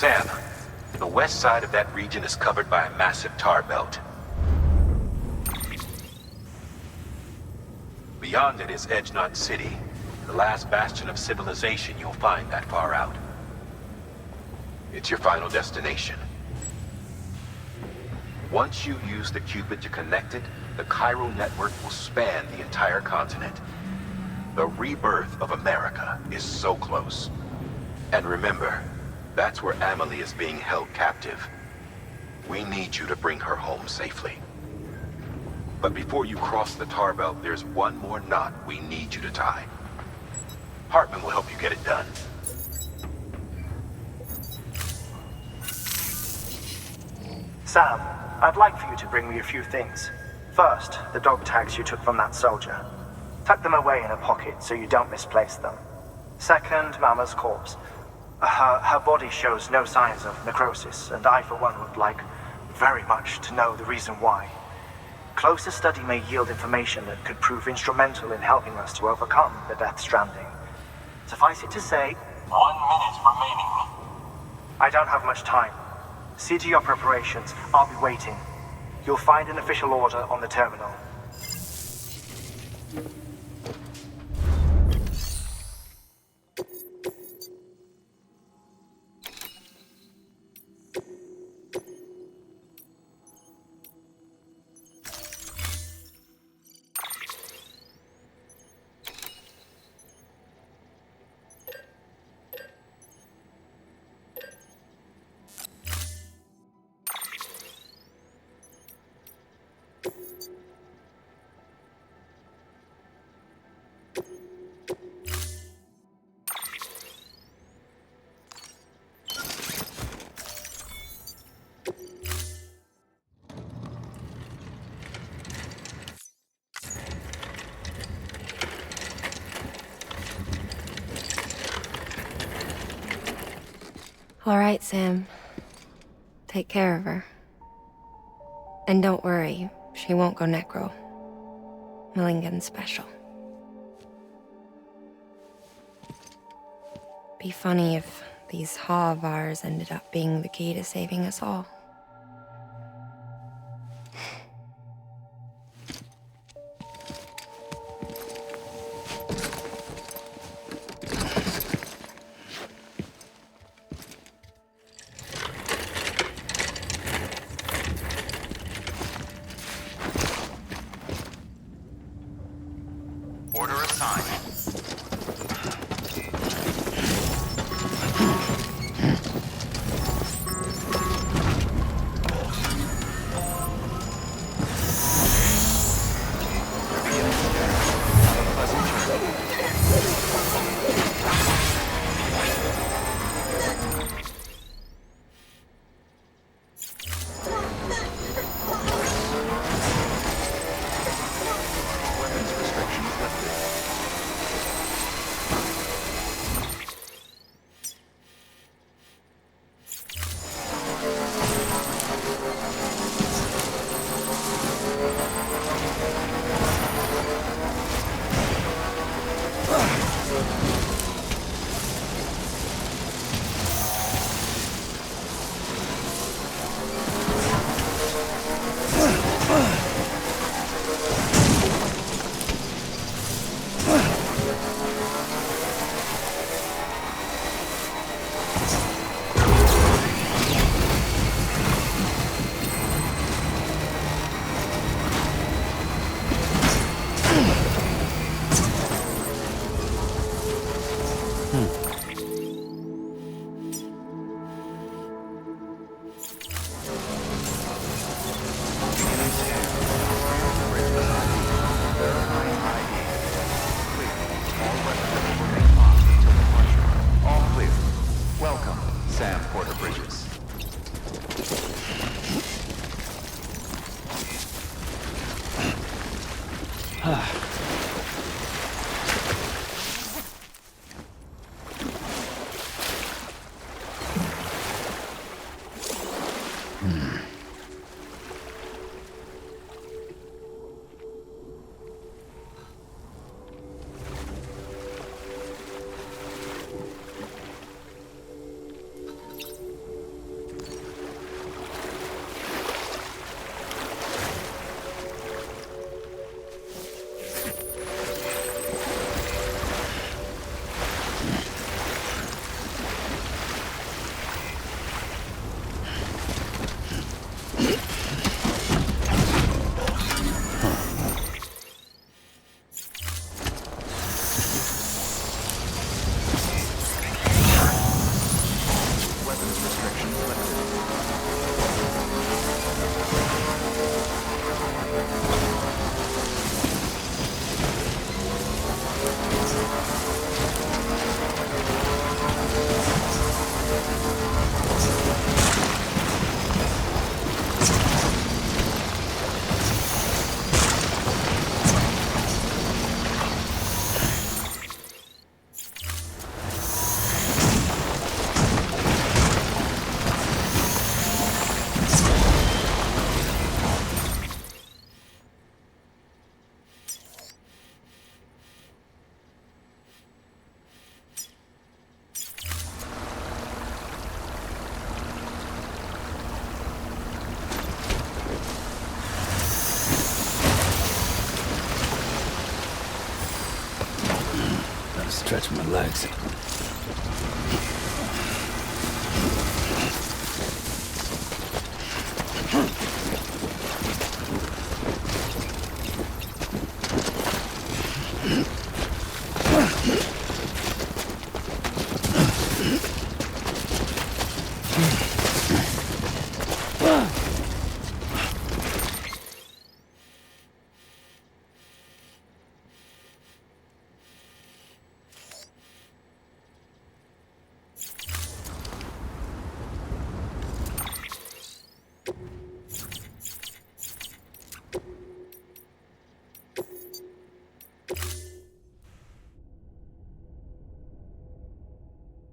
Sam, the west side of that region is covered by a massive tar belt. Beyond it is Edgenut City, the last bastion of civilization you'll find that far out. It's your final destination. Once you use the Cupid to connect it, the Cairo network will span the entire continent. The rebirth of America is so close. And remember, that's where Amelie is being held captive. We need you to bring her home safely. But before you cross the tar belt, there's one more knot we need you to tie. Hartman will help you get it done. Sam, I'd like for you to bring me a few things. First, the dog tags you took from that soldier. Tuck them away in a pocket so you don't misplace them. Second, Mama's corpse. Her body shows no signs of necrosis, and I, for one, would like very much to know the reason why. Closer study may yield information that could prove instrumental in helping us to overcome the Death Stranding. Suffice it to say, 1 minute remaining. I don't have much time. See to your preparations. I'll be waiting. You'll find an official order on the terminal. All right, Sam. Take care of her. And don't worry, she won't go necro. Millingen's special. Be funny if these Ha of ours ended up being the key to saving us all. Order assigned. Stretch my legs.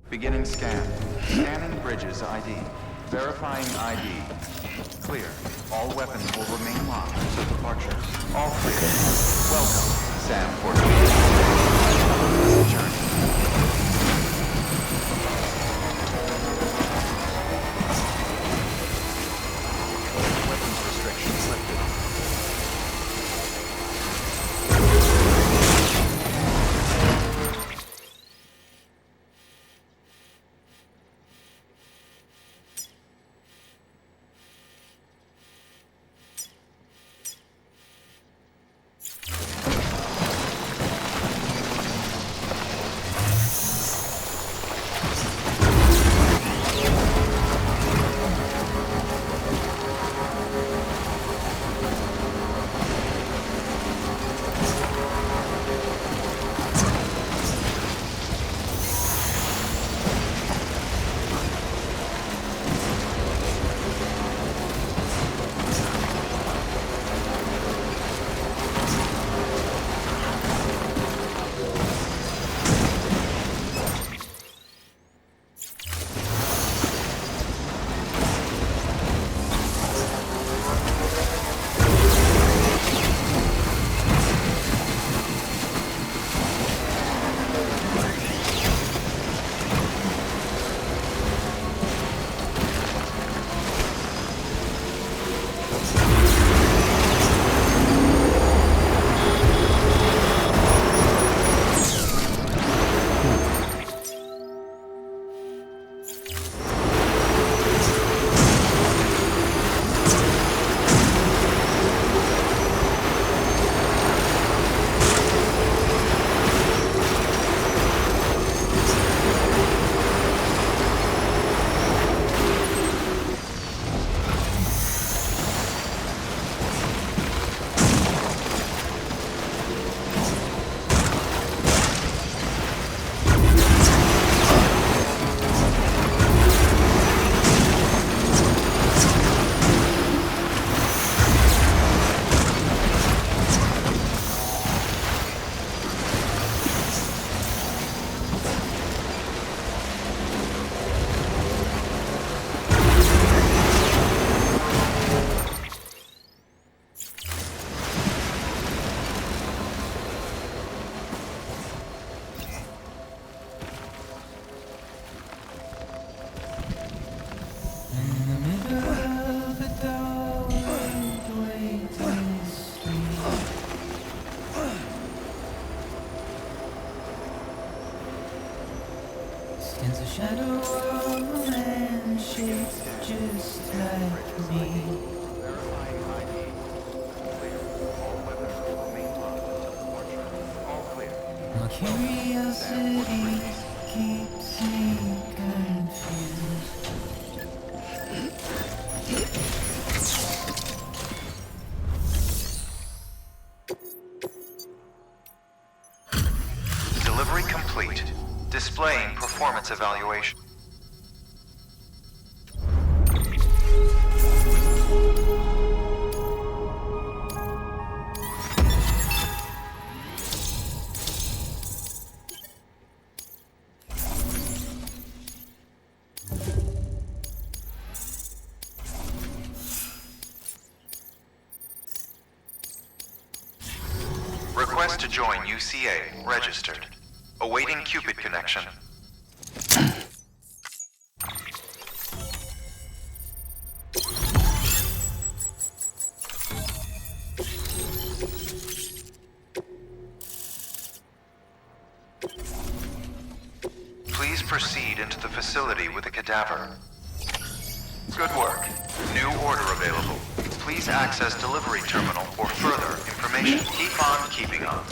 Beginning scan. Scanning bridges ID. Verifying ID. Clear. All weapons will remain locked until departure. All clear. Welcome, Sam Porter. Journey. Weapons restrictions lifted. Stands a shadow of a man shaped just like me. Verifying ID. Clear. All weapons will remain locked until departure. All clear. My curiosity keeps me confused. Delivery complete. Displaying performance evaluation. Request to join UCA. Registered. Awaiting Cupid connection. Please proceed into the facility with the cadaver. Good work. New order available. Please access delivery terminal for further information. Keep on keeping on.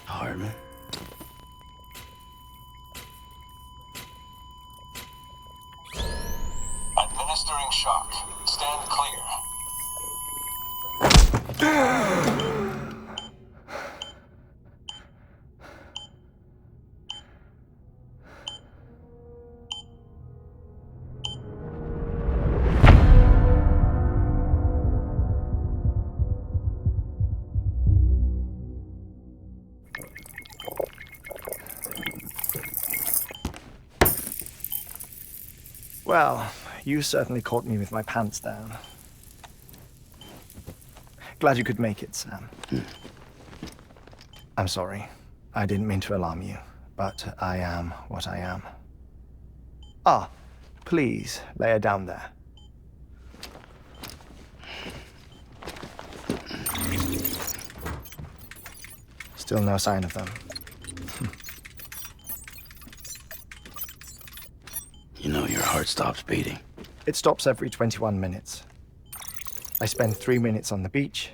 Hartman. Administering shock. Stand clear. Well, you certainly caught me with my pants down. Glad you could make it, Sam. I'm sorry. I didn't mean to alarm you, but I am what I am. Ah, please, lay her down there. Still no sign of them. You know your heart stops beating. It stops every 21 minutes. I spend 3 minutes on the beach,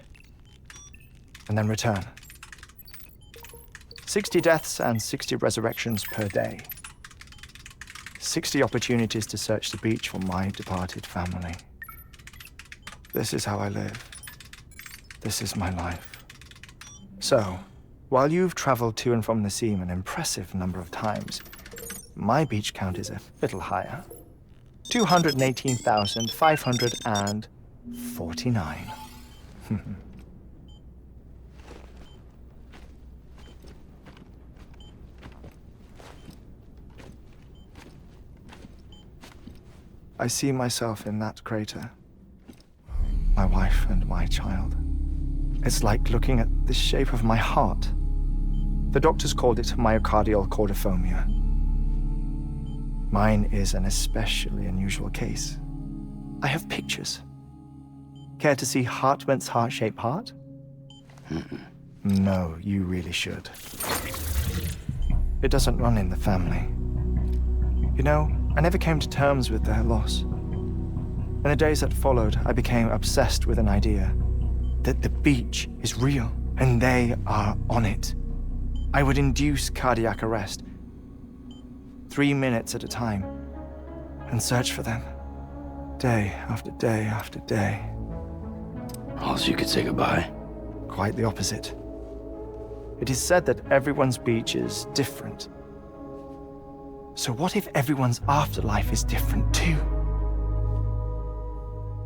and then return. 60 deaths and 60 resurrections per day. 60 opportunities to search the beach for my departed family. This is how I live. This is my life. So, while you've traveled to and from the seam an impressive number of times, my beach count is a little higher. 218,549. I see myself in that crater. My wife and my child. It's like looking at the shape of my heart. The doctors called it myocardial cordiformia. Mine is an especially unusual case. I have pictures. Care to see Hartman's heart-shaped heart? No, you really should. It doesn't run in the family. You know, I never came to terms with their loss. In the days that followed, I became obsessed with an idea that the beach is real and they are on it. I would induce cardiac arrest, 3 minutes at a time, and search for them, day after day after day. All so you could say goodbye. Quite the opposite. It is said that everyone's beach is different. So what if everyone's afterlife is different too?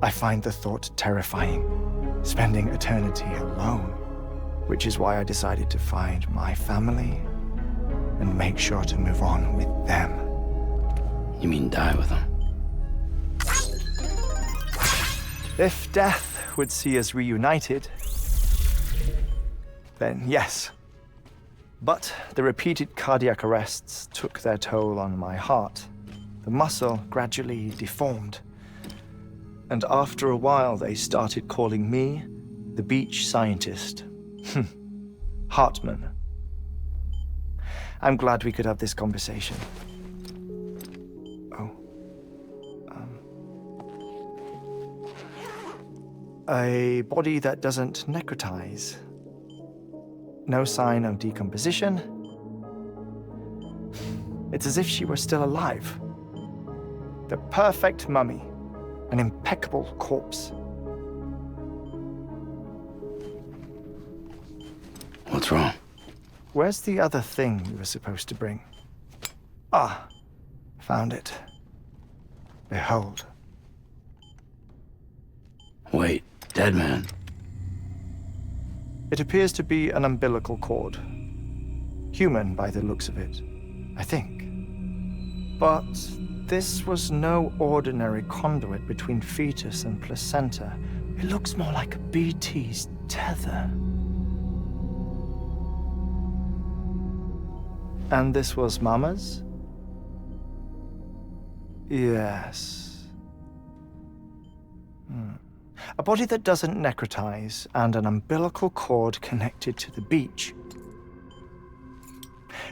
I find the thought terrifying, spending eternity alone, which is why I decided to find my family and make sure to move on with them. You mean die with them? If death would see us reunited, then yes. But the repeated cardiac arrests took their toll on my heart. The muscle gradually deformed. And after a while, they started calling me the beach scientist. Hartman. I'm glad we could have this conversation. Oh. A body that doesn't necrotize. No sign of decomposition. It's as if she were still alive. The perfect mummy. An impeccable corpse. What's wrong? Where's the other thing you were supposed to bring? Ah, found it. Behold. Wait, dead man. It appears to be an umbilical cord. Human by the looks of it, I think. But this was no ordinary conduit between fetus and placenta. It looks more like a BT's tether. And this was Mama's? Yes. A body that doesn't necrotize and an umbilical cord connected to the beach.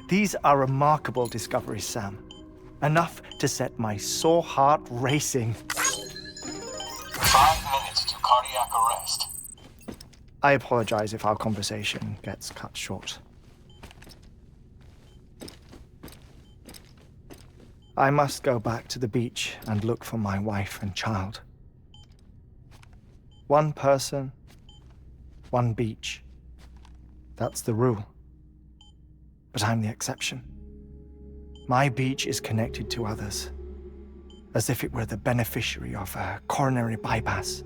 These are remarkable discoveries, Sam. Enough to set my sore heart racing. 5 minutes to cardiac arrest. I apologize if our conversation gets cut short. I must go back to the beach and look for my wife and child. One person, one beach. That's the rule. But I'm the exception. My beach is connected to others, as if it were the beneficiary of a coronary bypass.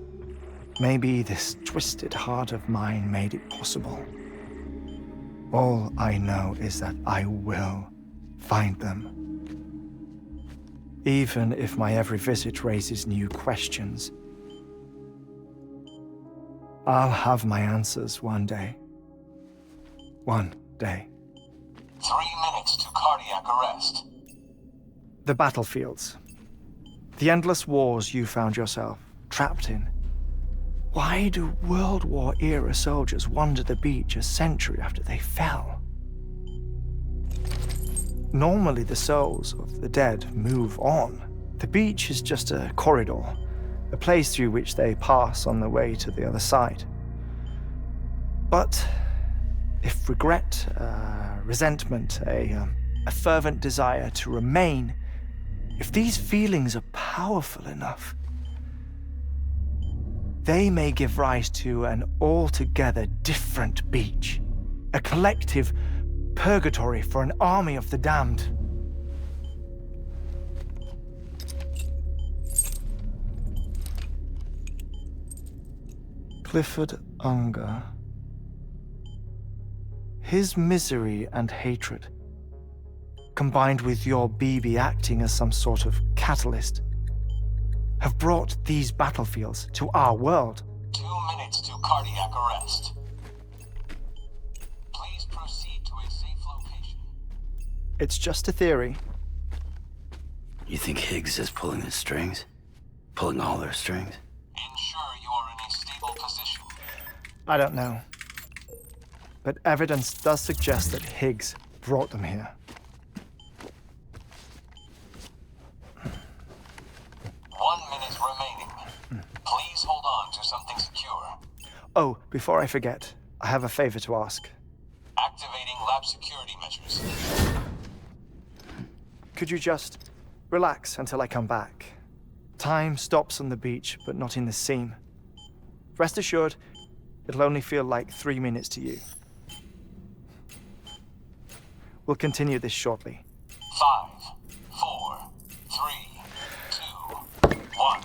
Maybe this twisted heart of mine made it possible. All I know is that I will find them. Even if my every visit raises new questions, I'll have my answers one day. One day. 3 minutes to cardiac arrest. The battlefields. The endless wars you found yourself trapped in. Why do World War-era soldiers wander the beach a century after they fell? Normally, the souls of the dead move on. The beach is just a corridor, a place through which they pass on the way to the other side. But if regret, resentment, a fervent desire to remain, if these feelings are powerful enough, they may give rise to an altogether different beach, a collective purgatory for an army of the damned. Clifford Unger. His misery and hatred, combined with your BB acting as some sort of catalyst, have brought these battlefields to our world. 2 minutes to cardiac arrest. Please proceed to a safe location. It's just a theory. You think Higgs is pulling the strings? Pulling all their strings? Ensure you are in a stable position. I don't know. But evidence does suggest that Higgs brought them here. 1 minute remaining. Please hold on to something secure. Oh, before I forget, I have a favor to ask. Activating lab security measures. Could you just relax until I come back? Time stops on the beach, but not in the scene. Rest assured, it'll only feel like 3 minutes to you. We'll continue this shortly. 5, 4, 3, 2, 1.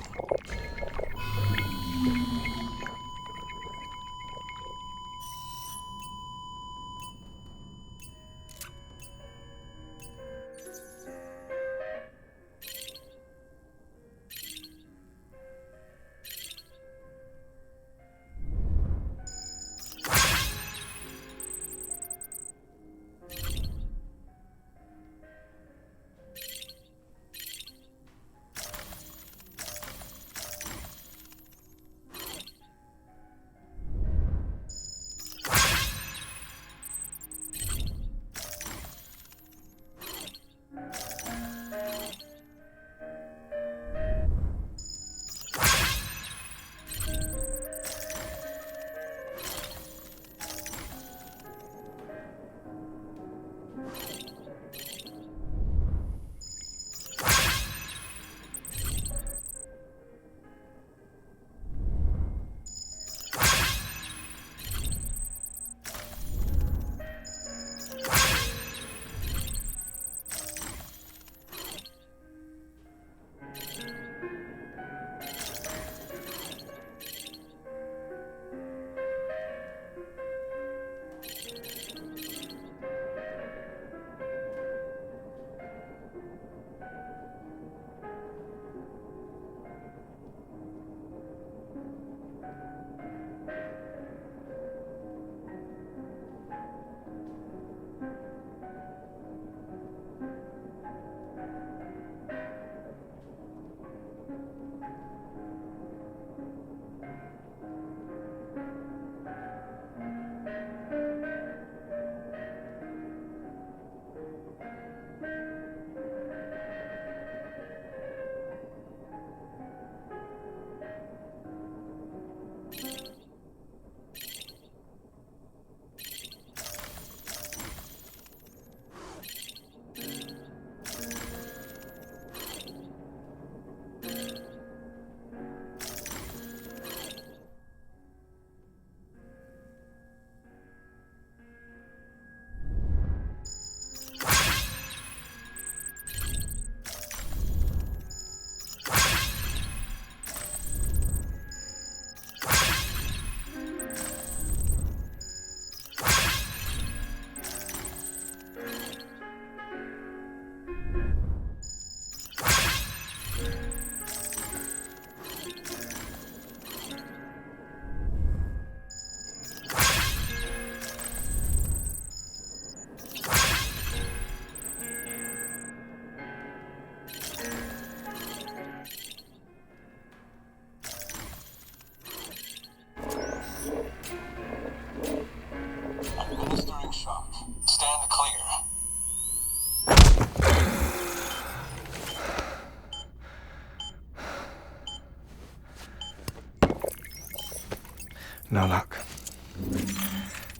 No luck.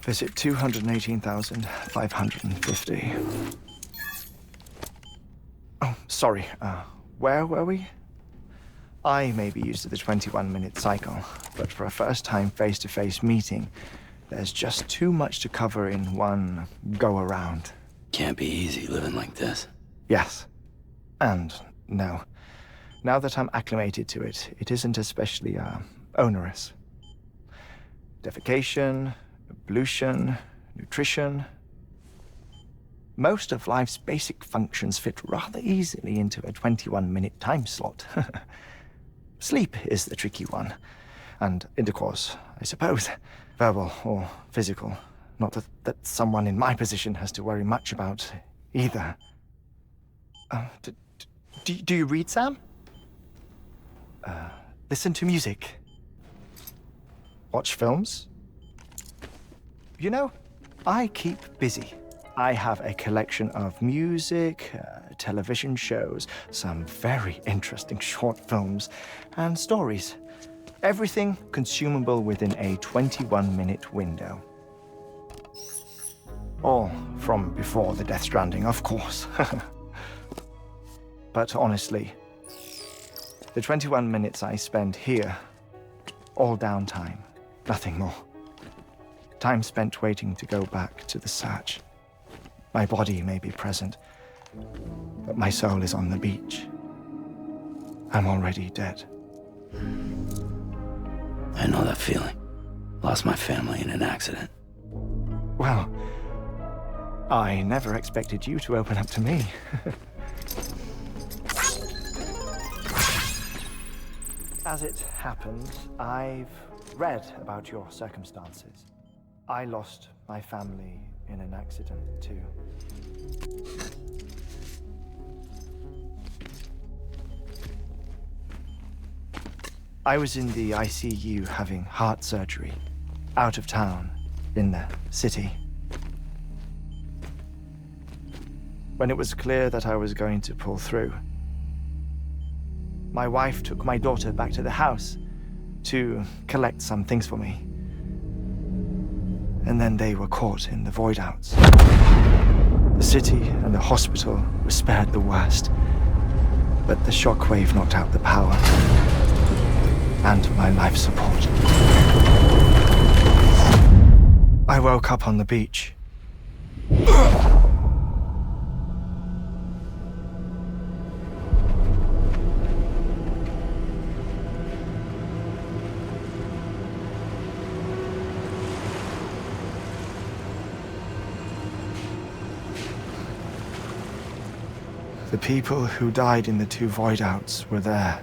Visit 218,550. Oh, sorry. Where were we? I may be used to the 21-minute cycle, but for a first-time face-to-face meeting, there's just too much to cover in one go-around. Can't be easy living like this. Yes. And no. Now that I'm acclimated to it, it isn't especially, onerous. Defecation, ablution, nutrition. Most of life's basic functions fit rather easily into a 21-minute time slot. Sleep is the tricky one. And intercourse, I suppose. Verbal or physical. Not that someone in my position has to worry much about either. Do you read, Sam? Listen to music. Watch films. You know, I keep busy. I have a collection of music, television shows, some very interesting short films, and stories. Everything consumable within a 21-minute window. All from before the Death Stranding, of course. But honestly, the 21 minutes I spend here, all downtime, nothing more. Time spent waiting to go back to the search. My body may be present, but my soul is on the beach. I'm already dead. I know that feeling. Lost my family in an accident. Well, I never expected you to open up to me. As it happens, I've read about your circumstances. I lost my family in an accident, too. I was in the ICU having heart surgery, out of town, in the city. When it was clear that I was going to pull through, my wife took my daughter back to the house to collect some things for me. And then they were caught in the void-outs. The city and the hospital were spared the worst, but the shockwave knocked out the power and my life support. I woke up on the beach. The people who died in the two void-outs were there.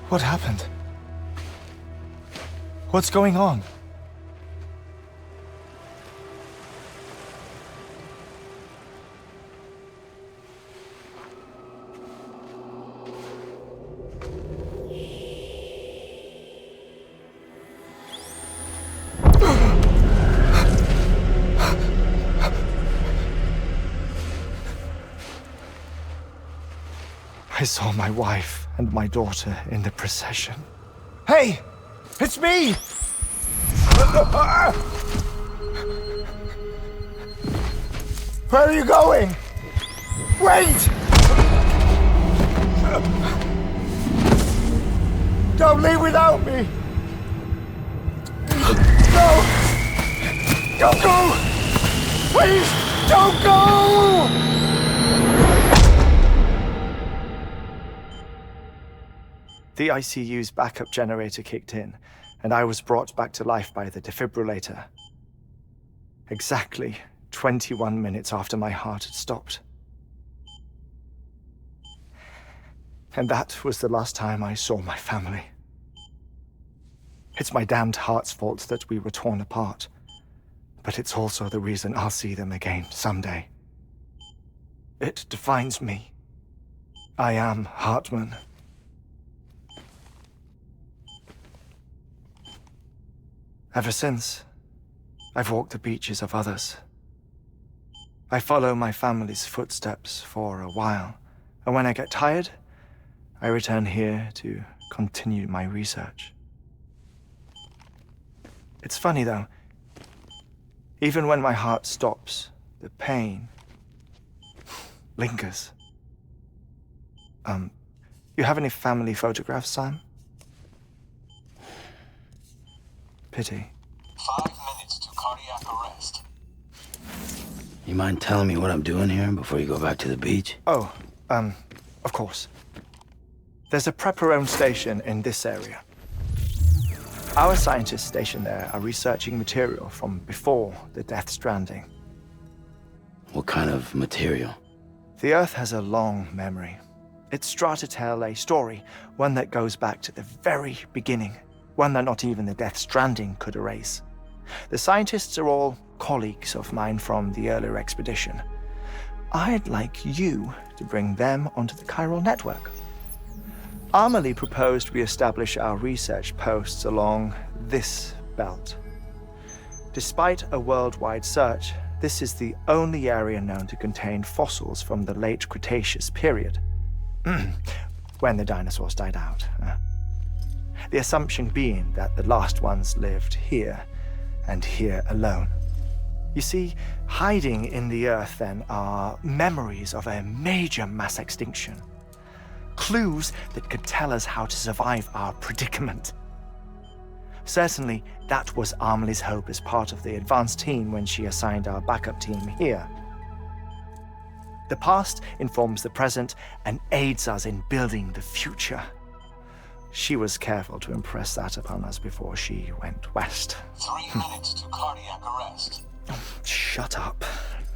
What happened? What's going on? I saw my wife and my daughter in the procession. Hey! It's me! Where are you going? Wait! Don't leave without me! No! Don't go! Please, don't go! The ICU's backup generator kicked in, and I was brought back to life by the defibrillator. Exactly 21 minutes after my heart had stopped. And that was the last time I saw my family. It's my damned heart's fault that we were torn apart, but it's also the reason I'll see them again someday. It defines me. I am Hartman. Ever since, I've walked the beaches of others, I follow my family's footsteps for a while, and when I get tired, I return here to continue my research. It's funny though, even when my heart stops, the pain lingers. You have any family photographs, Sam? Pity. 5 minutes to cardiac arrest. You mind telling me what I'm doing here before you go back to the beach? Oh, of course. There's a prep-your-own station in this area. Our scientists stationed there are researching material from before the Death Stranding. What kind of material? The Earth has a long memory. It's trying to tell a story, one that goes back to the very beginning, one that not even the Death Stranding could erase. The scientists are all colleagues of mine from the earlier expedition. I'd like you to bring them onto the chiral network. Amelie proposed we establish our research posts along this belt. Despite a worldwide search, this is the only area known to contain fossils from the late Cretaceous period, when the dinosaurs died out. The assumption being that the last ones lived here, and here alone. You see, hiding in the Earth then are memories of a major mass extinction. Clues that could tell us how to survive our predicament. Certainly, that was Amelie's hope as part of the advanced team when she assigned our backup team here. The past informs the present and aids us in building the future. She was careful to impress that upon us before she went west. 3 minutes to cardiac arrest. Shut up.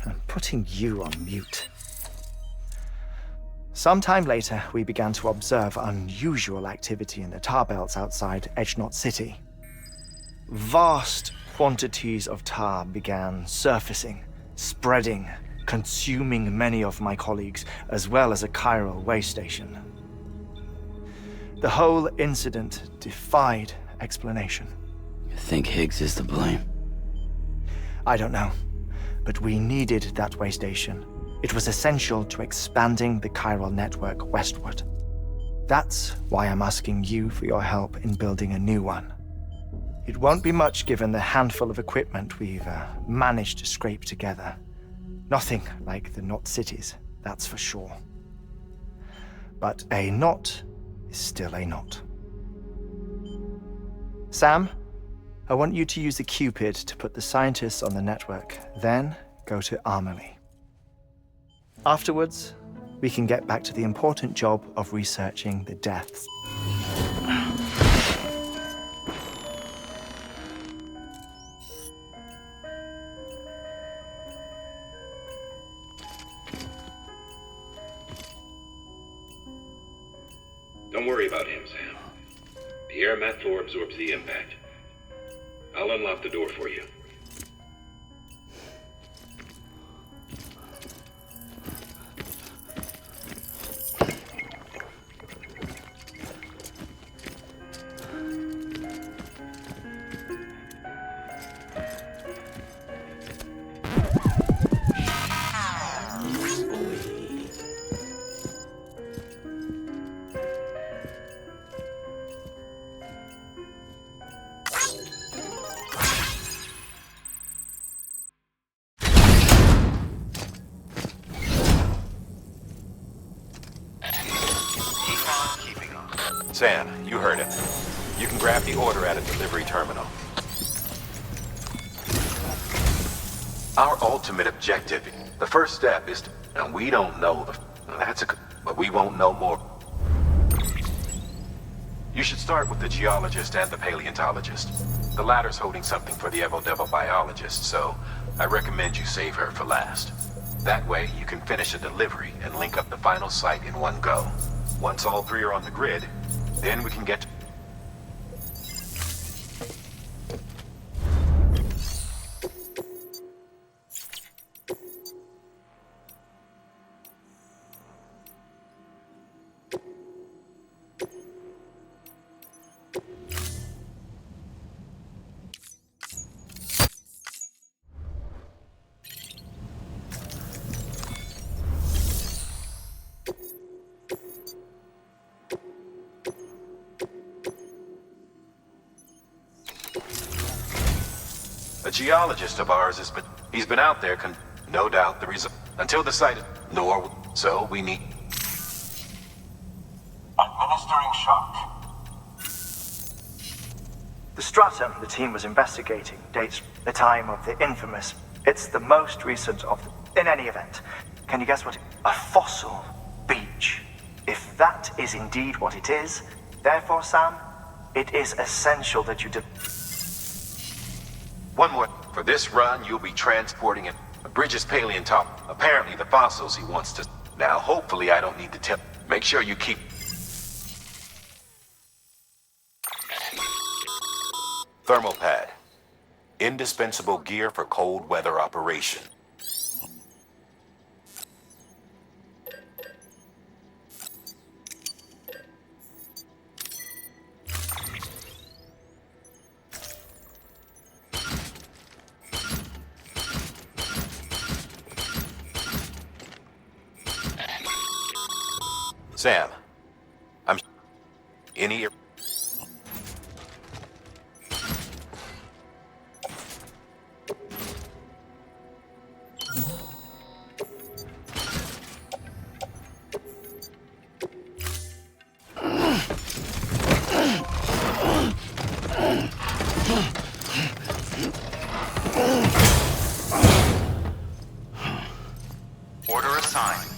I'm putting you on mute. Sometime later, we began to observe unusual activity in the tar belts outside Edgenot City. Vast quantities of tar began surfacing, spreading, consuming many of my colleagues, as well as a chiral way station. The whole incident defied explanation. You think Higgs is to blame? I don't know, but we needed that way station. It was essential to expanding the chiral network westward. That's why I'm asking you for your help in building a new one. It won't be much given the handful of equipment we've managed to scrape together. Nothing like the knot cities, that's for sure. But a knot is still a knot. Sam, I want you to use the Cupid to put the scientists on the network, then go to Amelie. Afterwards, we can get back to the important job of researching the deaths. Don't worry about him, Sam. The air mat floor absorbs the impact. I'll unlock the door for you. Sam, you heard it. You can grab the order at a delivery terminal. Our ultimate objective, the first step is to... And we don't know but we won't know more. You should start with the geologist and the paleontologist. The latter's holding something for the Evo-Devo biologist, so I recommend you save her for last. That way, you can finish a delivery and link up the final site in one go. Once all three are on the grid, then we can get to... A geologist of ours he's been out there, no doubt the result. Until the site, so we need... Administering shock. The stratum the team was investigating dates the time of the infamous. It's the most recent of the... In any event, can you guess what? A fossil beach. If that is indeed what it is, therefore, Sam, it is essential that you do... One more. For this run, you'll be transporting a Bridges paleontop. Apparently the fossils he wants to... Now, hopefully I don't need to tell... Make sure you keep... Thermal pad. Indispensable gear for cold weather operation. Sam, I'm... Any... Order assigned.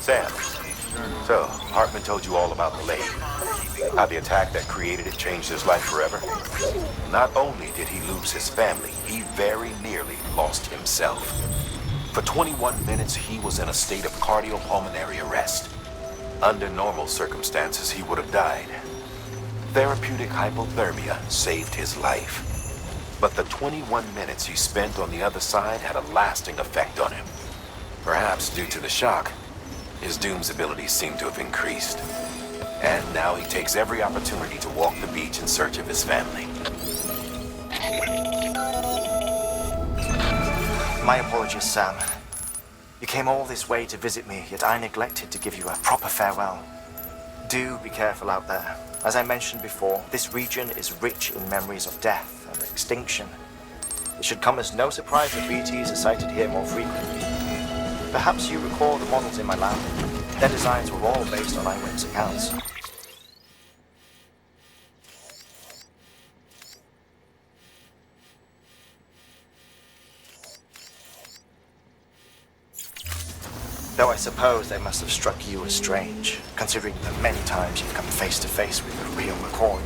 Sam, so, Hartman told you all about the lake. How the attack that created it changed his life forever? Not only did he lose his family, he very nearly lost himself. For 21 minutes, he was in a state of cardiopulmonary arrest. Under normal circumstances, he would have died. Therapeutic hypothermia saved his life. But the 21 minutes he spent on the other side had a lasting effect on him. Perhaps due to the shock, his Doom's abilities seem to have increased. And now he takes every opportunity to walk the beach in search of his family. My apologies, Sam. You came all this way to visit me, yet I neglected to give you a proper farewell. Do be careful out there. As I mentioned before, this region is rich in memories of death and extinction. It should come as no surprise that BTs are sighted here more frequently. Perhaps you recall the models in my lab. Their designs were all based on eyewitness accounts. Though I suppose they must have struck you as strange, considering the many times you've come face to face with the real McCoy.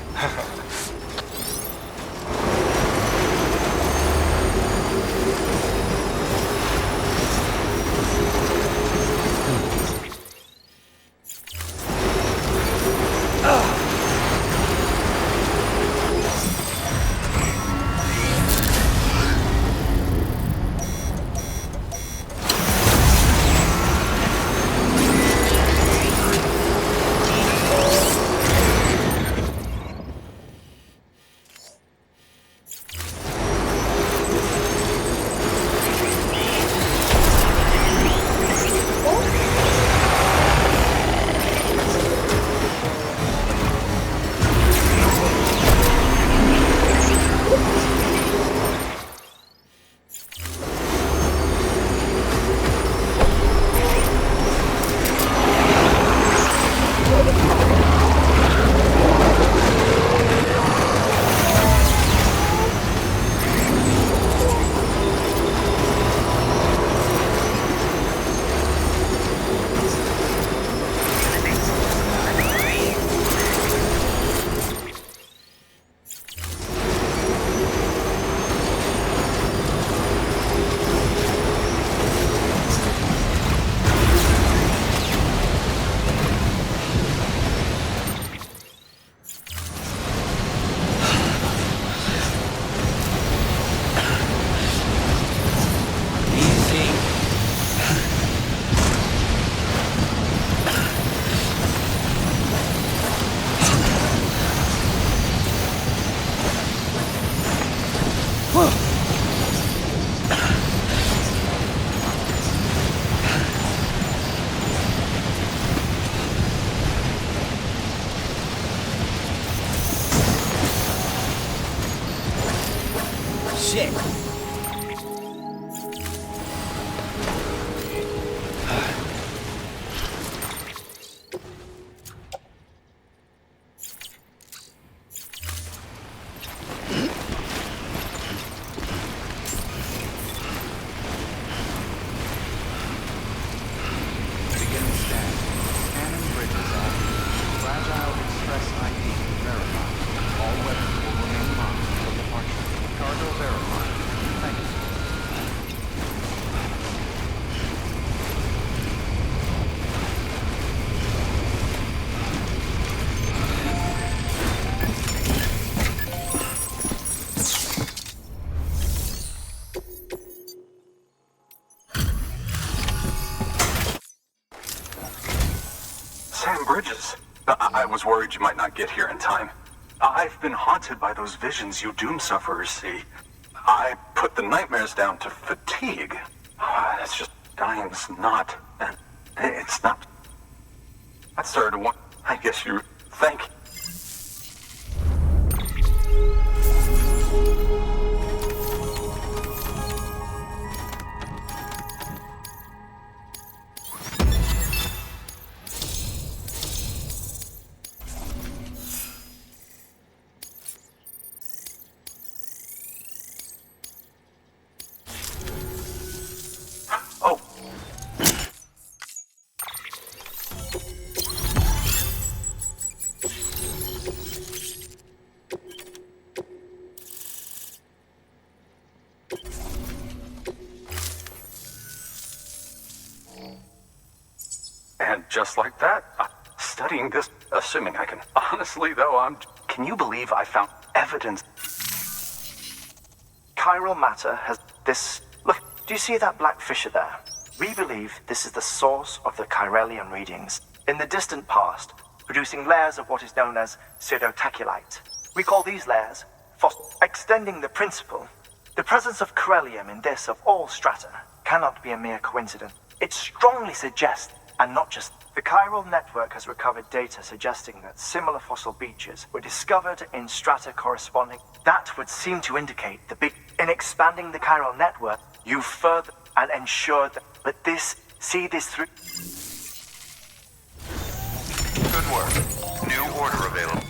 Bridges. I was worried you might not get here in time. I've been haunted by those visions you doom sufferers see. I put the nightmares down to fatigue. It's just dying's not. And it's not. I started to want. I guess you thank. Oh. And just like that, studying this, assuming I can. Honestly, though, Can you believe I found evidence? Chiral matter has this. Look, do you see that black fissure there? We believe this is the source of the chiralium readings. In the distant past, producing layers of what is known as pseudotaculite. We call these layers extending the principle. The presence of chiralium in this of all strata cannot be a mere coincidence. It strongly suggests, and not just, the chiral network has recovered data suggesting that similar fossil beaches were discovered in strata corresponding. That would seem to indicate the big. In expanding the chiral network, you further and ensure that. But see this through. Good work. New order available.